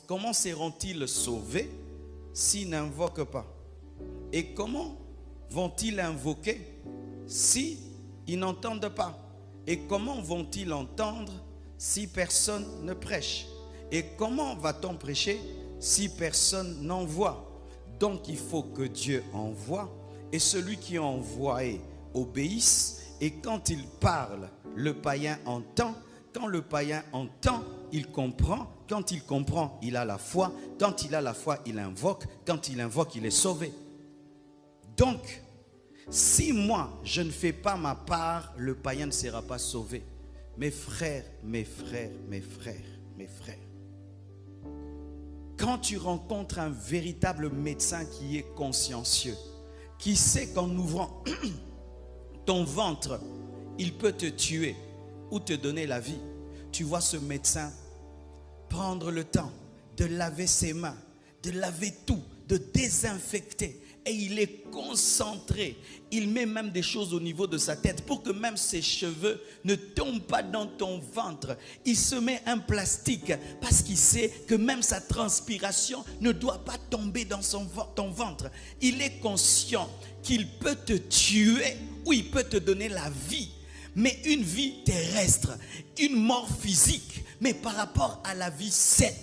comment seront-ils sauvés s'ils n'invoquent pas? Et comment vont-ils invoquer s'ils n'entendent pas? Et comment vont-ils entendre si personne ne prêche? Et comment va-t-on prêcher si personne n'envoie? Donc il faut que Dieu envoie, et celui qui est envoyé obéisse. Et quand il parle, le païen entend. Quand le païen entend, il comprend. Quand il comprend, il a la foi. Quand il a la foi, il invoque. Quand il invoque, il est sauvé. Donc, si moi, je ne fais pas ma part, le païen ne sera pas sauvé. Mes frères, mes frères, mes frères, mes frères. Quand tu rencontres un véritable médecin qui est consciencieux, qui sait qu'en ouvrant ton ventre, il peut te tuer ou te donner la vie, tu vois ce médecin prendre le temps de laver ses mains, de laver tout, de désinfecter. Et il est concentré. Il met même des choses au niveau de sa tête pour que même ses cheveux ne tombent pas dans ton ventre. Il se met un plastique parce qu'il sait que même sa transpiration ne doit pas tomber dans ton ventre. Il est conscient qu'il peut te tuer ou il peut te donner la vie. Mais une vie terrestre, une mort physique. Mais par rapport à la vie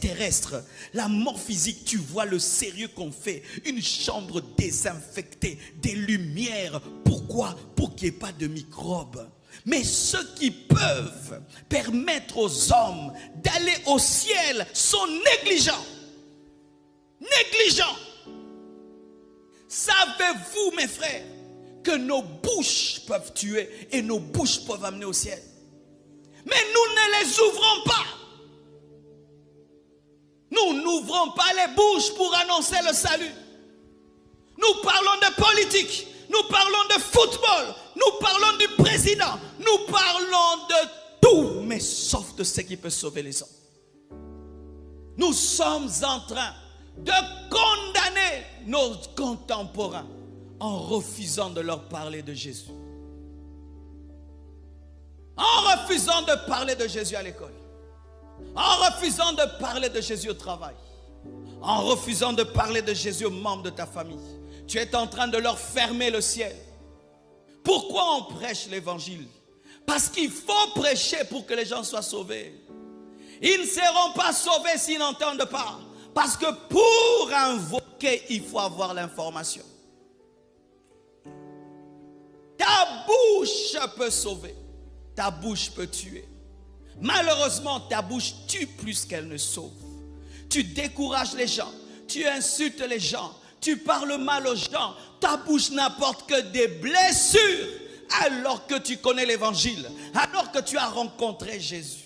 terrestre, la mort physique, tu vois le sérieux qu'on fait. Une chambre désinfectée, des lumières. Pourquoi? Pour qu'il n'y ait pas de microbes. Mais ceux qui peuvent permettre aux hommes d'aller au ciel sont négligents. Négligents. Savez-vous, mes frères, que nos bouches peuvent tuer et nos bouches peuvent amener au ciel? Mais nous ne les ouvrons pas. Nous n'ouvrons pas les bouches pour annoncer le salut. Nous parlons de politique, nous parlons de football, nous parlons du président, nous parlons de tout, mais sauf de ce qui peut sauver les hommes. Nous sommes en train de condamner nos contemporains en refusant de leur parler de Jésus. En refusant de parler de Jésus à l'école. En refusant de parler de Jésus au travail. En refusant de parler de Jésus aux membres de ta famille. Tu es en train de leur fermer le ciel. Pourquoi on prêche l'évangile? Parce qu'il faut prêcher pour que les gens soient sauvés. Ils ne seront pas sauvés s'ils n'entendent pas. Parce que pour invoquer, il faut avoir l'information. Ta bouche peut sauver. Ta bouche peut tuer. Malheureusement, ta bouche tue plus qu'elle ne sauve. Tu décourages les gens. Tu insultes les gens. Tu parles mal aux gens. Ta bouche n'apporte que des blessures. Alors que tu connais l'évangile. Alors que tu as rencontré Jésus.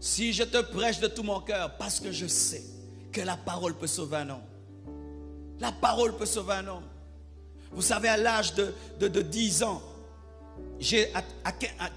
Si je te prêche de tout mon cœur, parce que je sais que la parole peut sauver un homme. La parole peut sauver un homme. Vous savez, à l'âge de 10 ans,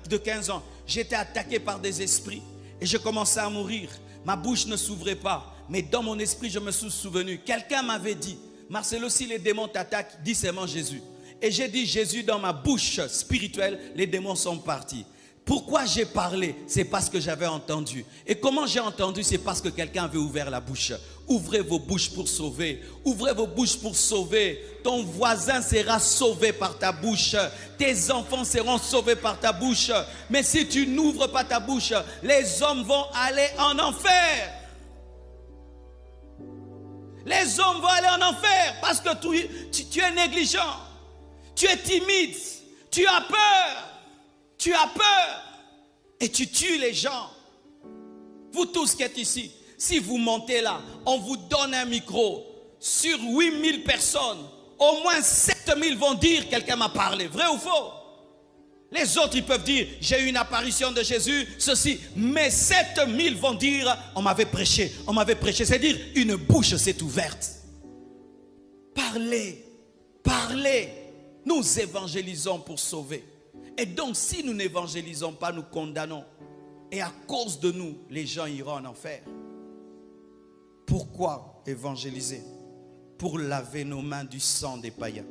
de 15 ans, j'étais attaqué par des esprits et je commençais à mourir. Ma bouche ne s'ouvrait pas, mais dans mon esprit, je me suis souvenu. Quelqu'un m'avait dit, Marcelo, si les démons t'attaquent, dis seulement Jésus. Et j'ai dit Jésus dans ma bouche spirituelle, les démons sont partis. Pourquoi j'ai parlé? C'est parce que j'avais entendu. Et comment j'ai entendu? C'est parce que quelqu'un avait ouvert la bouche. Ouvrez vos bouches pour sauver. Ouvrez vos bouches pour sauver. Ton voisin sera sauvé par ta bouche. Tes enfants seront sauvés par ta bouche. Mais si tu n'ouvres pas ta bouche, les hommes vont aller en enfer. Les hommes vont aller en enfer parce que tu es négligent. Tu es timide. Tu as peur. Tu as peur et tu tues les gens. Vous tous qui êtes ici, si vous montez là, on vous donne un micro. Sur 8000 personnes, au moins 7000 vont dire quelqu'un m'a parlé. Vrai ou faux? Les autres, ils peuvent dire j'ai eu une apparition de Jésus, ceci. Mais 7000 vont dire on m'avait prêché, on m'avait prêché. C'est-à-dire une bouche s'est ouverte. Parlez, parlez. Nous évangélisons pour sauver. Et donc, si nous n'évangélisons pas, nous condamnons. Et à cause de nous, les gens iront en enfer. Pourquoi évangéliser? Pour laver nos mains du sang des païens.